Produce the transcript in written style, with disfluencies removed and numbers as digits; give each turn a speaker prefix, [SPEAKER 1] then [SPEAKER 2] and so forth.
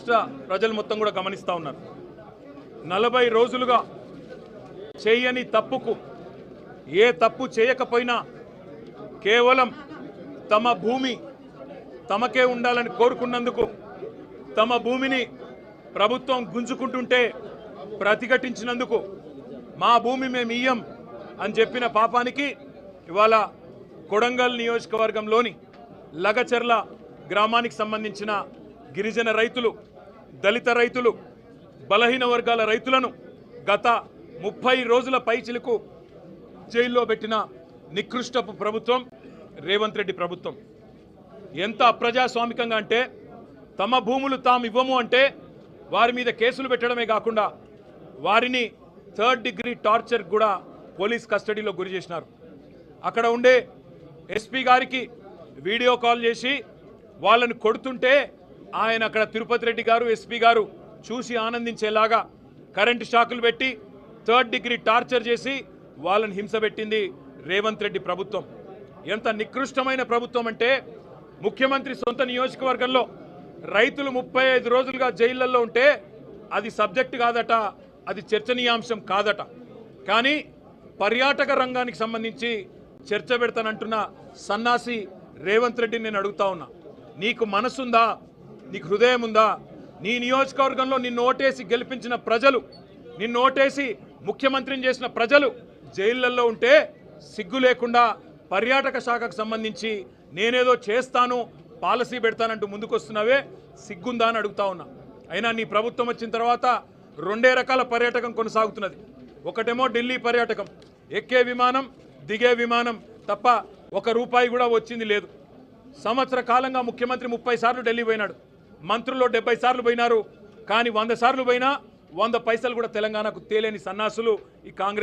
[SPEAKER 1] రాష్ట్ర ప్రజలు మొత్తం కూడా గమనిస్తూ ఉన్నారు. 40 రోజులుగా చేయని తప్పుకు, ఏ తప్పు చేయకపోయినా కేవలం తమ భూమి తమకే ఉండాలని కోరుకున్నందుకు తమ భూమిని ప్రభుత్వం గుంజుకుంటుంటే ప్రతిఘటించినందుకు మా భూమి మేము ఇయ్యం అని చెప్పిన పాపానికి ఇవాళ కొడంగల్ నియోజకవర్గంలోని లగచర్ల గ్రామానికి సంబంధించిన గిరిజన రైతులు, దళిత రైతులు, బలహీన వర్గాల రైతులను గత 30 రోజుల పైచిలకు జైల్లో పెట్టిన నికృష్టపు ప్రభుత్వం రేవంత్ రెడ్డి ప్రభుత్వం. ఎంత అప్రజాస్వామికంగా అంటే తమ భూములు తాము ఇవ్వము అంటే వారి మీద కేసులు పెట్టడమే కాకుండా వారిని 3rd డిగ్రీ టార్చర్ కూడా పోలీస్ కస్టడీలో గురి చేసినారు. అక్కడ ఉండే ఎస్పీ గారికి వీడియో కాల్ చేసి వాళ్ళని కొడుతుంటే ఆయన అక్కడ తిరుపతి రెడ్డి గారు, ఎస్పీ గారు చూసి ఆనందించేలాగా కరెంటు షాకులు పెట్టి 3rd డిగ్రీ టార్చర్ చేసి వాళ్ళని హింస పెట్టింది రేవంత్ రెడ్డి ప్రభుత్వం. ఎంత నికృష్టమైన ప్రభుత్వం అంటే ముఖ్యమంత్రి సొంత నియోజకవర్గంలో రైతులు 35 రోజులుగా జైళ్లలో ఉంటే అది సబ్జెక్ట్ కాదట, అది చర్చనీయాంశం కాదట. కానీ పర్యాటక రంగానికి సంబంధించి చర్చ పెడతానంటున్న సన్నాసి రేవంత్ రెడ్డిని నేను అడుగుతా ఉన్నా, నీకు మనసుందా? నీకు హృదయం ఉందా? నీ నియోజకవర్గంలో నిన్ను ఓటేసి గెలిపించిన ప్రజలు, నిన్ను ఓటేసి ముఖ్యమంత్రిని చేసిన ప్రజలు జైళ్లలో ఉంటే సిగ్గు లేకుండా పర్యాటక శాఖకు సంబంధించి నేనేదో చేస్తాను, పాలసీ పెడతానంటూ ముందుకొస్తున్నావే, సిగ్గుందా అని అడుగుతా ఉన్నా. అయినా నీ ప్రభుత్వం వచ్చిన తర్వాత 2 రకాల పర్యాటకం కొనసాగుతున్నది. ఒకటేమో ఢిల్లీ పర్యాటకం, ఎక్కే విమానం దిగే విమానం తప్ప 1 రూపాయి కూడా వచ్చింది లేదు. సంవత్సర కాలంగా ముఖ్యమంత్రి 30 సార్లు ఢిల్లీ పోయినాడు, మంత్రులు 70 సార్లు పోయినారు. కానీ 100 సార్లు పోయినా 100 పైసలు కూడా తెలంగాణకు తేలేని సన్నాసులు ఈ కాంగ్రెస్.